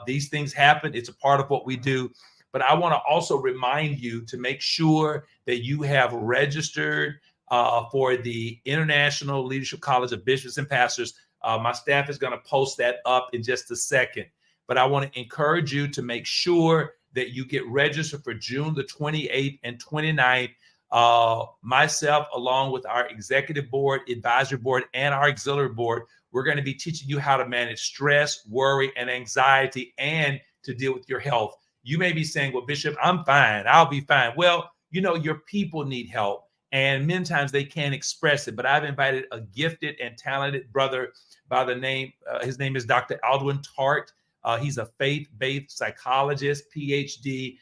These things happen. It's a part of what we do. But I want to also remind you to make sure that you have registered for the International Leadership College of Bishops and Pastors. My staff is going to post that up in just a second. But I want to encourage you to make sure that you get registered for June the 28th and 29th. Myself, along with our executive board, advisory board, and our auxiliary board, we're going to be teaching you how to manage stress, worry, and anxiety, and to deal with your health. You may be saying, well, Bishop, I'm fine. I'll be fine. Well, you know, your people need help, and many times they can't express it. But I've invited a gifted and talented brother by the name, his name is Dr. Aldwin Tart. He's a faith-based psychologist, PhD.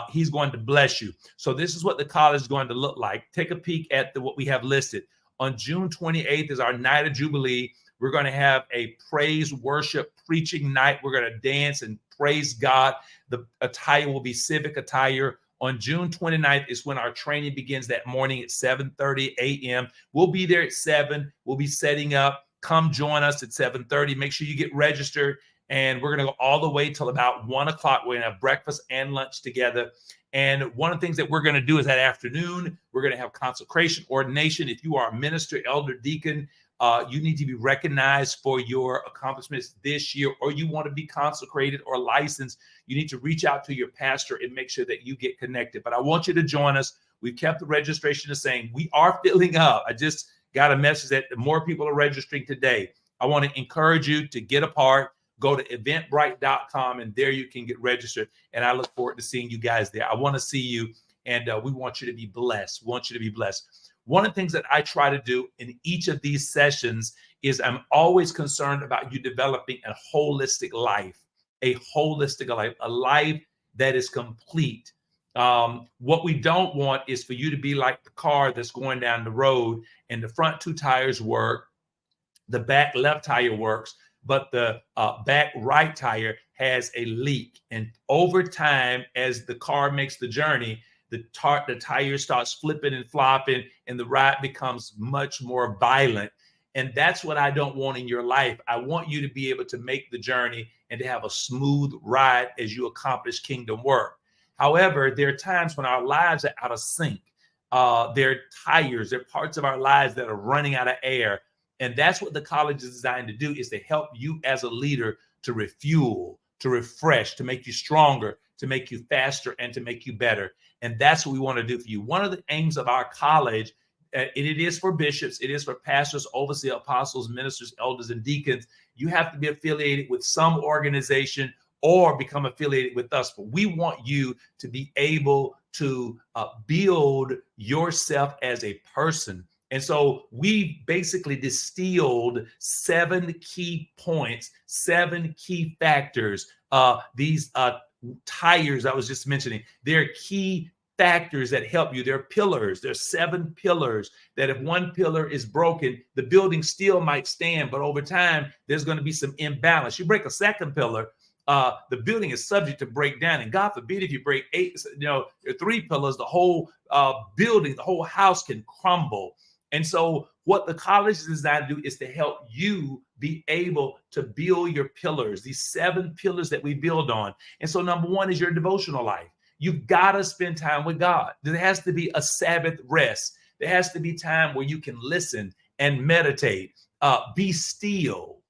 He's going to bless you. So this is what the college is going to look like. Take a peek at what we have listed. On June 28th is our night of Jubilee. We're going to have a praise, worship, preaching night. We're going to dance and praise God. The attire will be civic attire. On June 29th is when our training begins that morning at 7:30 a.m. We'll be there at 7. We'll be setting up. Come join us at 7:30. Make sure you get registered. And we're going to go all the way till about 1 o'clock. We're going to have breakfast and lunch together. And one of the things that we're going to do is that afternoon, we're going to have consecration, ordination. If you are a minister, elder, deacon, you need to be recognized for your accomplishments this year, or you want to be consecrated or licensed, you need to reach out to your pastor and make sure that you get connected. But I want you to join us. We've kept the registration the same. We are filling up. I just got a message that more people are registering today. I want to encourage you to get a part. Go to eventbrite.com, and there you can get registered. And I look forward to seeing you guys there. I want to see you, and we want you to be blessed. We want you to be blessed. One of the things that I try to do in each of these sessions is I'm always concerned about you developing a holistic life, a life that is complete. What we don't want is for you to be like the car that's going down the road, and the front 2 tires work, the back left tire works, but the back right tire has a leak. And over time, as the car makes the journey, the tire starts flipping and flopping, and the ride becomes much more violent. And that's what I don't want in your life. I want you to be able to make the journey and to have a smooth ride as you accomplish kingdom work. However, there are times when our lives are out of sync. There are tires, there are parts of our lives that are running out of air. And that's what the college is designed to do, is to help you as a leader to refuel, to refresh, to make you stronger, to make you faster, and to make you better. And that's what we want to do for you. One of the aims of our college, and it is for bishops, it is for pastors, overseers, apostles, ministers, elders, and deacons. You have to be affiliated with some organization or become affiliated with us. But we want you to be able to build yourself as a person. And so we basically distilled 7 key points, 7 key factors. These tires I was just mentioning, they're key factors that help you. They're pillars. There's 7 pillars that if one pillar is broken, the building still might stand, but over time, there's going to be some imbalance. You break a second pillar, the building is subject to break down. And God forbid if you break 3 pillars, the whole building, the whole house can crumble. And so what the college is designed to do is to help you be able to build your pillars, these 7 pillars that we build on. And so number 1 is your devotional life. You've got to spend time with God. There has to be a Sabbath rest. There has to be time where you can listen and meditate, be still,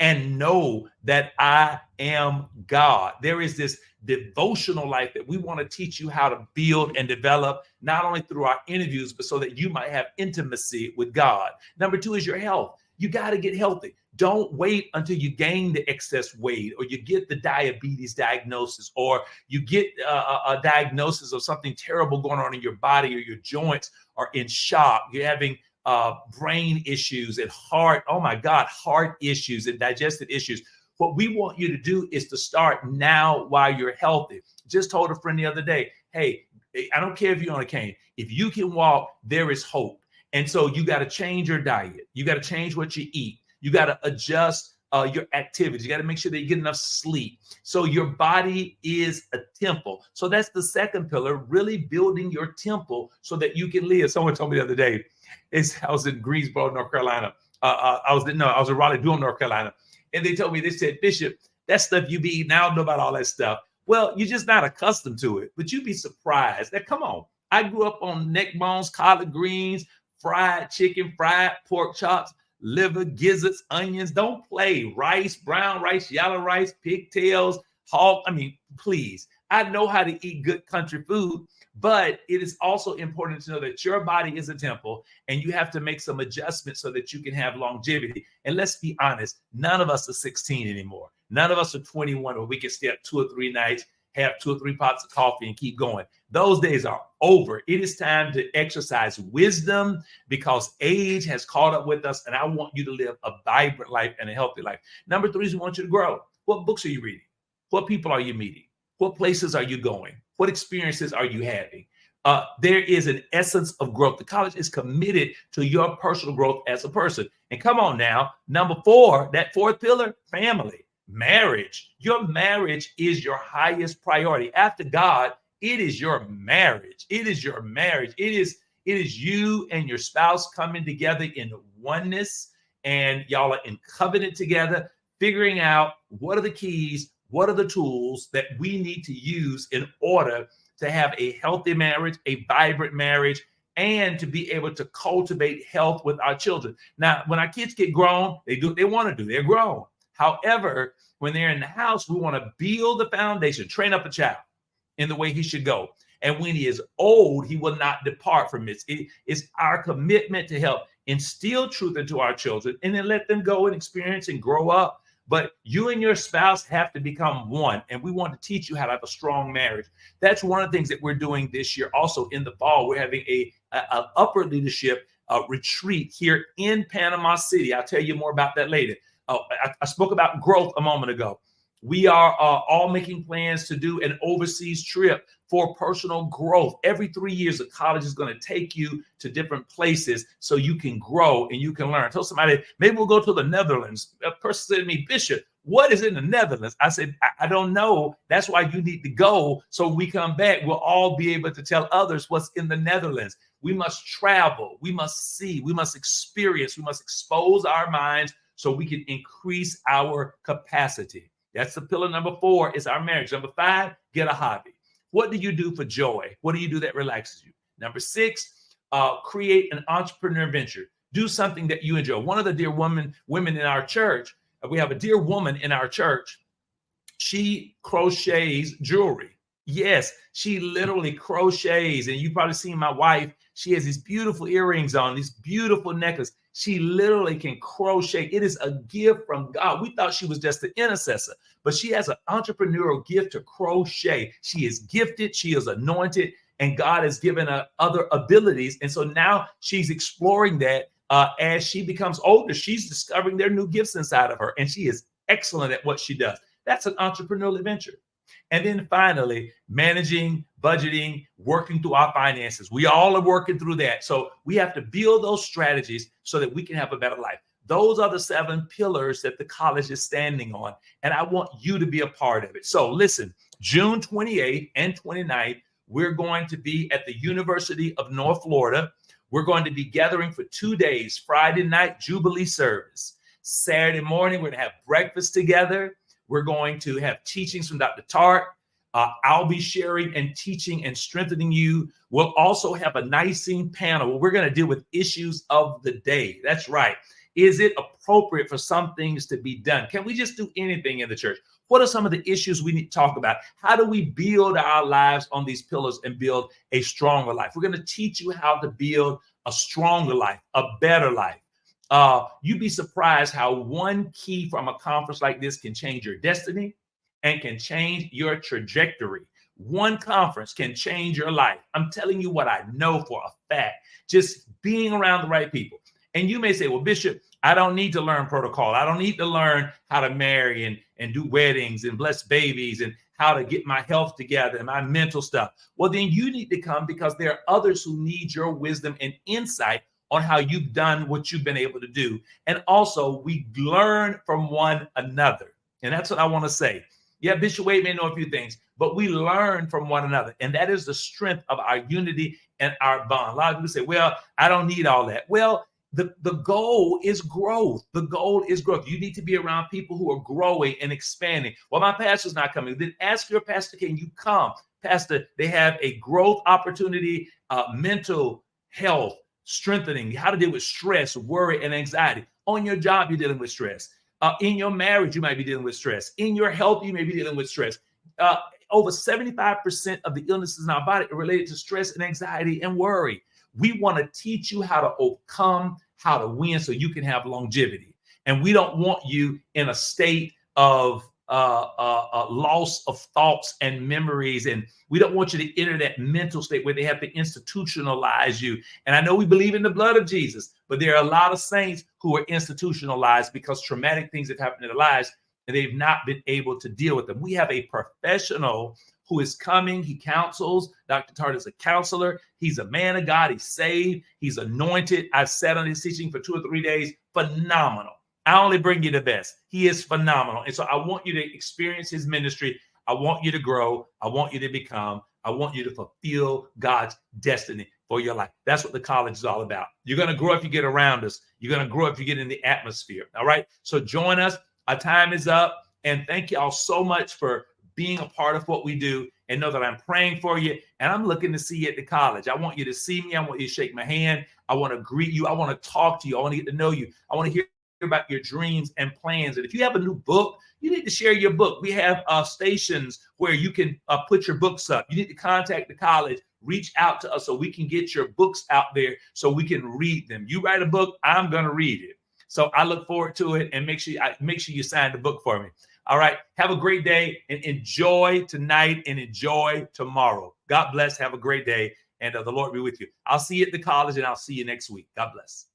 and know that I am God. There is this devotional life that we want to teach you how to build and develop, not only through our interviews, but so that you might have intimacy with God. Number 2 is your health. You got to get healthy. Don't wait until you gain the excess weight, or you get the diabetes diagnosis, or you get a diagnosis of something terrible going on in your body, or your joints are in shock. You're having brain issues and heart issues and digestive issues. What we want you to do is to start now while you're healthy. Just told a friend the other day, hey, I don't care if you're on a cane. If you can walk, there is hope. And so you got to change your diet. You got to change what you eat. You got to adjust your activities. You got to make sure that you get enough sleep. So your body is a temple. So that's the second pillar, really building your temple so that you can live. Someone told me the other day, I was in Greensboro, North Carolina. I was in Raleigh, Durham, North Carolina. And they told me, they said, Bishop, That stuff you be eating, I don't know about all that stuff. Well, you're just not accustomed to it, but you'd be surprised that, come on, I grew up on neck bones, collard greens, fried chicken, fried pork chops, liver, gizzards, onions. Don't play. Rice, brown rice, yellow rice, pigtails, hog. I mean, please. I know how to eat good country food, but it is also important to know that your body is a temple and you have to make some adjustments so that you can have longevity. And let's be honest, none of us are 16 anymore. None of us are 21 where we can stay up 2 or 3 nights, have 2 or 3 pots of coffee and keep going. Those days are over. It is time to exercise wisdom because age has caught up with us. And I want you to live a vibrant life and a healthy life. Number 3 is we want you to grow. What books are you reading? What people are you meeting? What places are you going? What experiences are you having? There is an essence of growth. The college is committed to your personal growth as a person. And come on now, number 4, that 4th pillar, family, marriage. Your marriage is your highest priority. After God, it is your marriage. It is your marriage. It is you and your spouse coming together in oneness, and y'all are in covenant together, figuring out what are the keys, what are the tools that we need to use in order to have a healthy marriage, a vibrant marriage, and to be able to cultivate health with our children. Now, when our kids get grown, they do what they want to do. They're grown. However, when they're in the house, we want to build the foundation, train up a child in the way he should go. And when he is old, he will not depart from it. It's our commitment to help instill truth into our children and then let them go and experience and grow up. But you and your spouse have to become one. And we want to teach you how to have a strong marriage. That's one of the things that we're doing this year. Also in the fall, we're having a upper leadership retreat here in Panama City. I'll tell you more about that later. I spoke about growth a moment ago. We are all making plans to do an overseas trip for personal growth. Every 3 years, the college is going to take you to different places so you can grow and you can learn. I told somebody, maybe we'll go to the Netherlands. A person said to me, Bishop, what is in the Netherlands? I said, I don't know. That's why you need to go. So when we come back, we'll all be able to tell others what's in the Netherlands. We must travel. We must see. We must experience. We must expose our minds so we can increase our capacity. That's the pillar number 4 is our marriage. Number 5, get a hobby. What do you do for joy? What do you do that relaxes you? Number 6, create an entrepreneur venture. Do something that you enjoy. One of the dear women in our church, we have a dear woman in our church. She crochets jewelry. Yes, she literally crochets. And you've probably seen my wife. She has these beautiful earrings on, these beautiful necklace. She literally can crochet. It is a gift from God. We thought she was just an intercessor, but she has an entrepreneurial gift to crochet. She is gifted. She is anointed, and God has given her other abilities. And so now she's exploring that as she becomes older. She's discovering their new gifts inside of her, and she is excellent at what she does. That's an entrepreneurial adventure. And then finally, managing, budgeting, working through our finances. We all are working through that. So we have to build those strategies so that we can have a better life. Those are the 7 pillars that the college is standing on. And I want you to be a part of it. So listen, June 28th and 29th, we're going to be at the University of North Florida. We're going to be gathering for 2 days, Friday night, Jubilee service. Saturday morning, we're going to have breakfast together. We're going to have teachings from Dr. Tart. I'll be sharing and teaching and strengthening you. We'll also have a Nicene panel where we're going to deal with issues of the day. That's right. Is it appropriate for some things to be done? Can we just do anything in the church? What are some of the issues we need to talk about? How do we build our lives on these pillars and build a stronger life? We're going to teach you how to build a stronger life, a better life. You'd be surprised how one key from a conference like this can change your destiny and can change your trajectory. One conference can change your life. I'm telling you what I know for a fact, just being around the right people. And you may say, well, Bishop, I don't need to learn protocol. I don't need to learn how to marry and do weddings and bless babies and how to get my health together and my mental stuff. Well, then you need to come because there are others who need your wisdom and insight on how you've done what you've been able to do. And also we learn from one another. And that's what I want to say. Yeah, Bishop Wade may know a few things, but we learn from one another. And that is the strength of our unity and our bond. A lot of people say, well, I don't need all that. Well, the goal is growth. The goal is growth. You need to be around people who are growing and expanding. Well, my pastor's not coming. Then ask your pastor, can you come? Pastor, they have a growth opportunity, mental health, strengthening, how to deal with stress, worry, and anxiety. On your job, you're dealing with stress. In your marriage, you might be dealing with stress. In your health, you may be dealing with stress. Over 75% of the illnesses in our body are related to stress and anxiety and worry. We want to teach you how to overcome, how to win, so you can have longevity. And we don't want you in a state of loss of thoughts and memories. And we don't want you to enter that mental state where they have to institutionalize you. And I know we believe in the blood of Jesus, but there are a lot of saints who are institutionalized because traumatic things have happened in their lives and they've not been able to deal with them. We have a professional who is coming. He counsels. Dr. Tart is a counselor. He's a man of God. He's saved. He's anointed. I've sat on his teaching for 2 or 3 days. Phenomenal. I only bring you the best. He is phenomenal. And so I want you to experience his ministry. I want you to grow. I want you to become. I want you to fulfill God's destiny for your life. That's what the college is all about. You're going to grow if you get around us. You're going to grow if you get in the atmosphere. All right. So join us. Our time is up. And thank you all so much for being a part of what we do, and know that I'm praying for you. And I'm looking to see you at the college. I want you to see me. I want you to shake my hand. I want to greet you. I want to talk to you. I want to get to know you. I want to hear about your dreams and plans. And if you have a new book, you need to share your book. We have stations where you can put your books up. You need to contact the college, reach out to us so we can get your books out there so we can read them. You write a book, I'm going to read it. So I look forward to it, and make sure you sign the book for me. All right. Have a great day and enjoy tonight and enjoy tomorrow. God bless. Have a great day. And the Lord be with you. I'll see you at the college, and I'll see you next week. God bless.